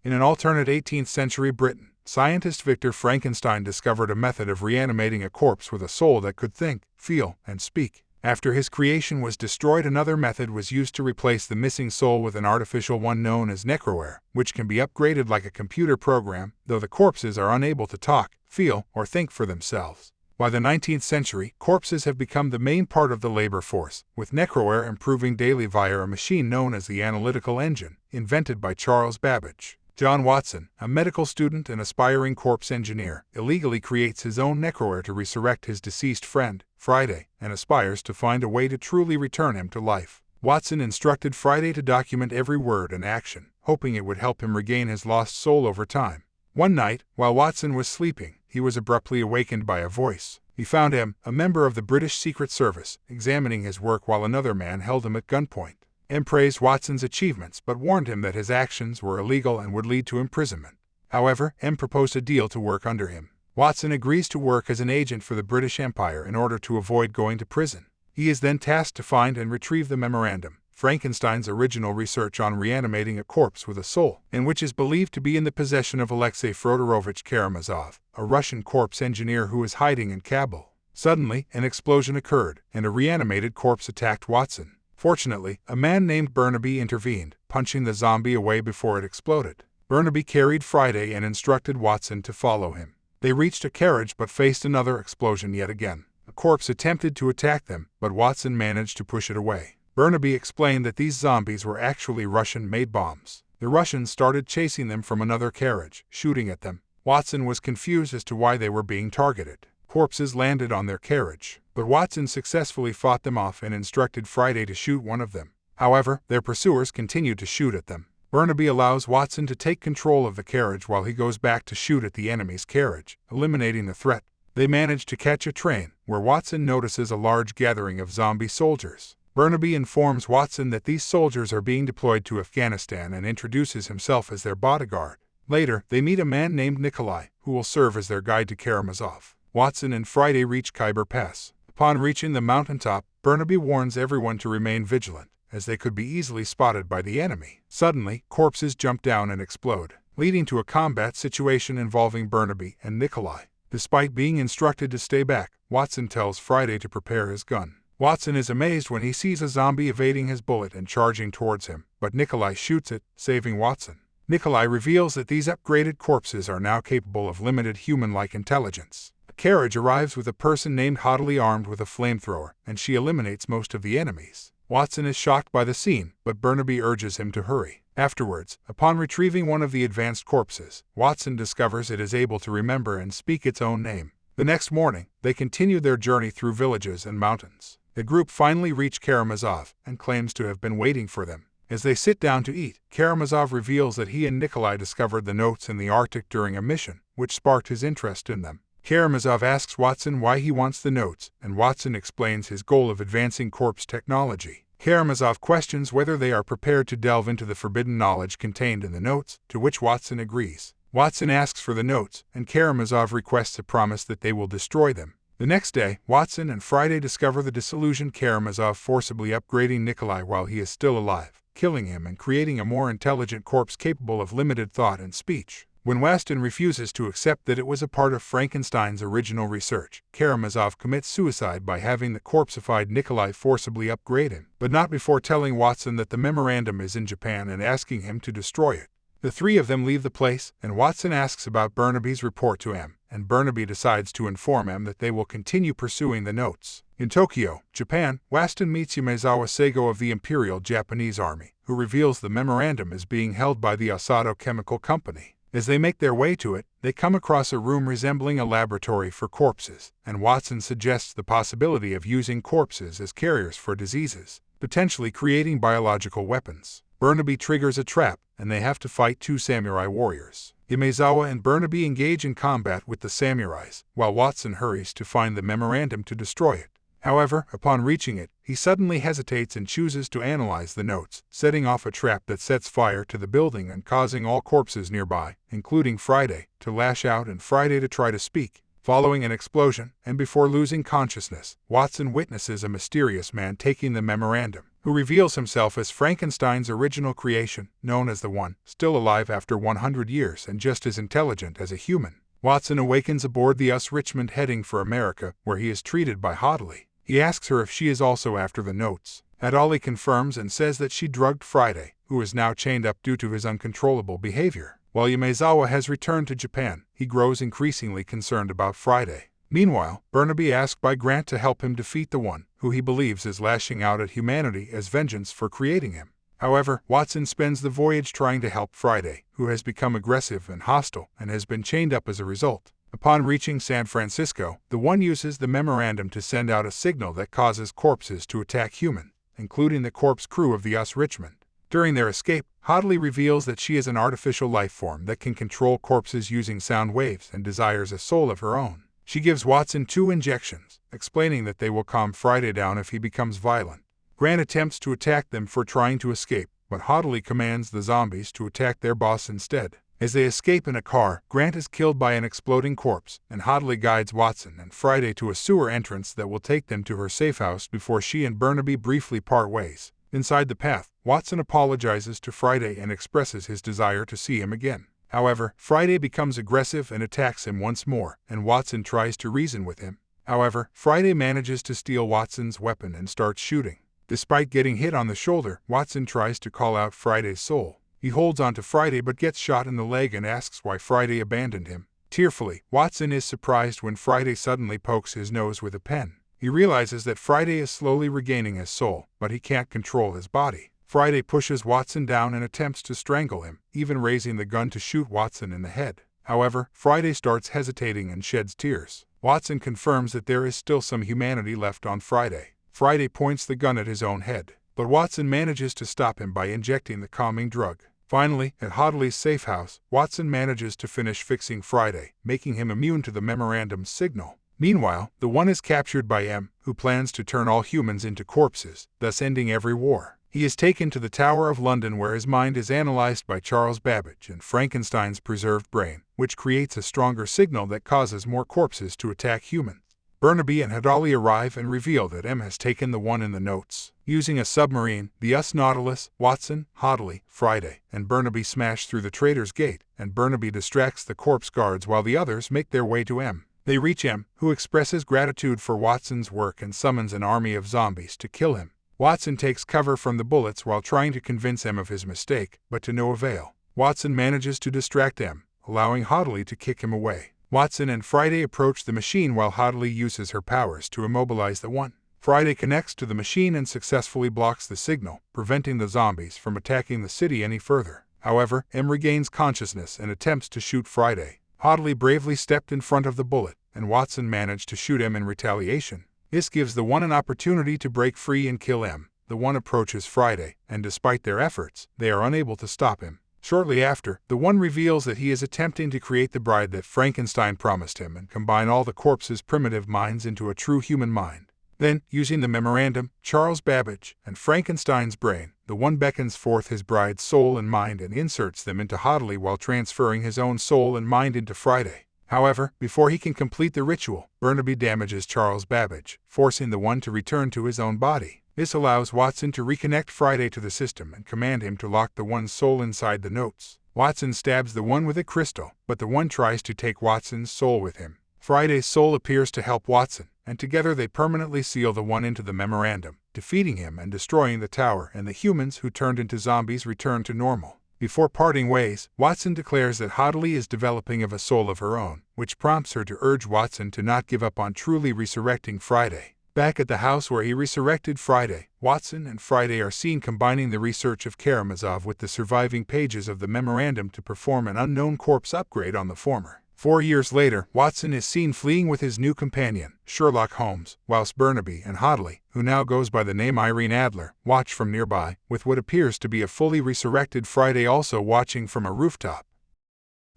In an alternate 18th century Britain, scientist Victor Frankenstein discovered a method of reanimating a corpse with a soul that could think, feel, and speak. After his creation was destroyed, another method was used to replace the missing soul with an artificial one known as necro-ware, which can be upgraded like a computer program, though the corpses are unable to talk, feel, or think for themselves. By the 19th century, corpses have become the main part of the labor force, with necro-ware improving daily via a machine known as the analytical engine, invented by Charles Babbage. John Watson, a medical student and aspiring corpse engineer, illegally creates his own necro-ware to resurrect his deceased friend, Friday, and aspires to find a way to truly return him to life. Watson instructed Friday to document every word and action, hoping it would help him regain his lost soul over time. One night, while Watson was sleeping, he was abruptly awakened by a voice. He found him, a member of the British Secret Service, examining his work while another man held him at gunpoint. M praised Watson's achievements but warned him that his actions were illegal and would lead to imprisonment. However, M proposed a deal to work under him. Watson agrees to work as an agent for the British Empire in order to avoid going to prison. He is then tasked to find and retrieve the memorandum, Frankenstein's original research on reanimating a corpse with a soul, and which is believed to be in the possession of Alexei Fyodorovich Karamazov, a Russian corpse engineer who is hiding in Kabul. Suddenly, an explosion occurred, and a reanimated corpse attacked Watson. Fortunately, a man named Burnaby intervened, punching the zombie away before it exploded. Burnaby carried Friday and instructed Watson to follow him. They reached a carriage but faced another explosion yet again. A corpse attempted to attack them, but Watson managed to push it away. Burnaby explained that these zombies were actually Russian-made bombs. The Russians started chasing them from another carriage, shooting at them. Watson was confused as to why they were being targeted. Corpses landed on their carriage, but Watson successfully fought them off and instructed Friday to shoot one of them. However, their pursuers continued to shoot at them. Burnaby allows Watson to take control of the carriage while he goes back to shoot at the enemy's carriage, eliminating the threat. They manage to catch a train, where Watson notices a large gathering of zombie soldiers. Burnaby informs Watson that these soldiers are being deployed to Afghanistan and introduces himself as their bodyguard. Later, they meet a man named Nikolai, who will serve as their guide to Karamazov. Watson and Friday reach Khyber Pass. Upon reaching the mountaintop, Burnaby warns everyone to remain vigilant, as they could be easily spotted by the enemy. Suddenly, corpses jump down and explode, leading to a combat situation involving Burnaby and Nikolai. Despite being instructed to stay back, Watson tells Friday to prepare his gun. Watson is amazed when he sees a zombie evading his bullet and charging towards him, but Nikolai shoots it, saving Watson. Nikolai reveals that these upgraded corpses are now capable of limited human-like intelligence. A carriage arrives with a person named Hoddily armed with a flamethrower, and she eliminates most of the enemies. Watson is shocked by the scene, but Burnaby urges him to hurry. Afterwards, upon retrieving one of the advanced corpses, Watson discovers it is able to remember and speak its own name. The next morning, they continue their journey through villages and mountains. The group finally reach Karamazov and claims to have been waiting for them. As they sit down to eat, Karamazov reveals that he and Nikolai discovered the notes in the Arctic during a mission, which sparked his interest in them. Karamazov asks Watson why he wants the notes, and Watson explains his goal of advancing corpse technology. Karamazov questions whether they are prepared to delve into the forbidden knowledge contained in the notes, to which Watson agrees. Watson asks for the notes, and Karamazov requests a promise that they will destroy them. The next day, Watson and Friday discover the disillusioned Karamazov forcibly upgrading Nikolai while he is still alive, killing him and creating a more intelligent corpse capable of limited thought and speech. When Weston refuses to accept that it was a part of Frankenstein's original research, Karamazov commits suicide by having the corpseified Nikolai forcibly upgrade him, but not before telling Watson that the memorandum is in Japan and asking him to destroy it. The three of them leave the place, and Watson asks about Burnaby's report to M, and Burnaby decides to inform M that they will continue pursuing the notes. In Tokyo, Japan, Weston meets Yamezawa Seigo of the Imperial Japanese Army, who reveals the memorandum is being held by the Asato Chemical Company. As they make their way to it, they come across a room resembling a laboratory for corpses, and Watson suggests the possibility of using corpses as carriers for diseases, potentially creating biological weapons. Burnaby triggers a trap, and they have to fight two samurai warriors. Yamezawa and Burnaby engage in combat with the samurais, while Watson hurries to find the memorandum to destroy it. However, upon reaching it, he suddenly hesitates and chooses to analyze the notes, setting off a trap that sets fire to the building and causing all corpses nearby, including Friday, to lash out and Friday to try to speak. Following an explosion, and before losing consciousness, Watson witnesses a mysterious man taking the memorandum. who reveals himself as Frankenstein's original creation, known as the One, still alive after 100 years and just as intelligent as a human. Watson awakens aboard the US Richmond heading for America, where he is treated by Hadley. He asks her if she is also after the notes. Hadley confirms and says that she drugged Friday, who is now chained up due to his uncontrollable behavior. While Yamezawa has returned to Japan, he grows increasingly concerned about Friday. Meanwhile, Burnaby asks by Grant to help him defeat the One, who he believes is lashing out at humanity as vengeance for creating him. However, Watson spends the voyage trying to help Friday, who has become aggressive and hostile and has been chained up as a result. Upon reaching San Francisco, the One uses the memorandum to send out a signal that causes corpses to attack humans, including the corpse crew of the US Richmond. During their escape, Hadley reveals that she is an artificial life form that can control corpses using sound waves and desires a soul of her own. She gives Watson 2 injections, explaining that they will calm Friday down if he becomes violent. Grant attempts to attack them for trying to escape, but Hadley commands the zombies to attack their boss instead. As they escape in a car, Grant is killed by an exploding corpse, and Hadley guides Watson and Friday to a sewer entrance that will take them to her safe house before she and Burnaby briefly part ways. Inside the path, Watson apologizes to Friday and expresses his desire to see him again. However, Friday becomes aggressive and attacks him once more, and Watson tries to reason with him. However, Friday manages to steal Watson's weapon and starts shooting. Despite getting hit on the shoulder, Watson tries to call out Friday's soul. He holds on to Friday but gets shot in the leg and asks why Friday abandoned him. Tearfully, Watson is surprised when Friday suddenly pokes his nose with a pen. He realizes that Friday is slowly regaining his soul, but he can't control his body. Friday pushes Watson down and attempts to strangle him, even raising the gun to shoot Watson in the head. However, Friday starts hesitating and sheds tears. Watson confirms that there is still some humanity left on Friday. Friday points the gun at his own head, but Watson manages to stop him by injecting the calming drug. Finally, at Hadley's safe house, Watson manages to finish fixing Friday, making him immune to the memorandum's signal. Meanwhile, the One is captured by M, who plans to turn all humans into corpses, thus ending every war. He is taken to the Tower of London where his mind is analyzed by Charles Babbage and Frankenstein's preserved brain, which creates a stronger signal that causes more corpses to attack humans. Burnaby and Hadley arrive and reveal that M has taken the One in the notes. Using a submarine, the US Nautilus, Watson, Hadley, Friday, and Burnaby smash through the Traitor's Gate, and Burnaby distracts the corpse guards while the others make their way to M. They reach M, who expresses gratitude for Watson's work and summons an army of zombies to kill him. Watson takes cover from the bullets while trying to convince M of his mistake, but to no avail. Watson manages to distract M, allowing Hadley to kick him away. Watson and Friday approach the machine while Hadley uses her powers to immobilize the One. Friday connects to the machine and successfully blocks the signal, preventing the zombies from attacking the city any further. However, M regains consciousness and attempts to shoot Friday. Hadley bravely stepped in front of the bullet, and Watson managed to shoot M in retaliation. This gives the One an opportunity to break free and kill M. The One approaches Friday, and despite their efforts, they are unable to stop him. Shortly after, the One reveals that he is attempting to create the bride that Frankenstein promised him and combine all the corpses' primitive minds into a true human mind. Then, using the memorandum, Charles Babbage, and Frankenstein's brain, the One beckons forth his bride's soul and mind and inserts them into Hadley while transferring his own soul and mind into Friday. However, before he can complete the ritual, Burnaby damages Charles Babbage, forcing the One to return to his own body. This allows Watson to reconnect Friday to the system and command him to lock the One's soul inside the notes. Watson stabs the One with a crystal, but the One tries to take Watson's soul with him. Friday's soul appears to help Watson, and together they permanently seal the One into the memorandum, defeating him and destroying the tower, and the humans who turned into zombies return to normal. Before parting ways, Watson declares that Hadley is developing a soul of her own, which prompts her to urge Watson to not give up on truly resurrecting Friday. Back at the house where he resurrected Friday, Watson and Friday are seen combining the research of Karamazov with the surviving pages of the memorandum to perform an unknown corpse upgrade on the former. 4 years later, Watson is seen fleeing with his new companion, Sherlock Holmes, whilst Burnaby and Hadley, who now goes by the name Irene Adler, watch from nearby, with what appears to be a fully resurrected Friday also watching from a rooftop.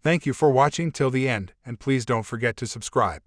Thank you for watching till the end, and please don't forget to subscribe.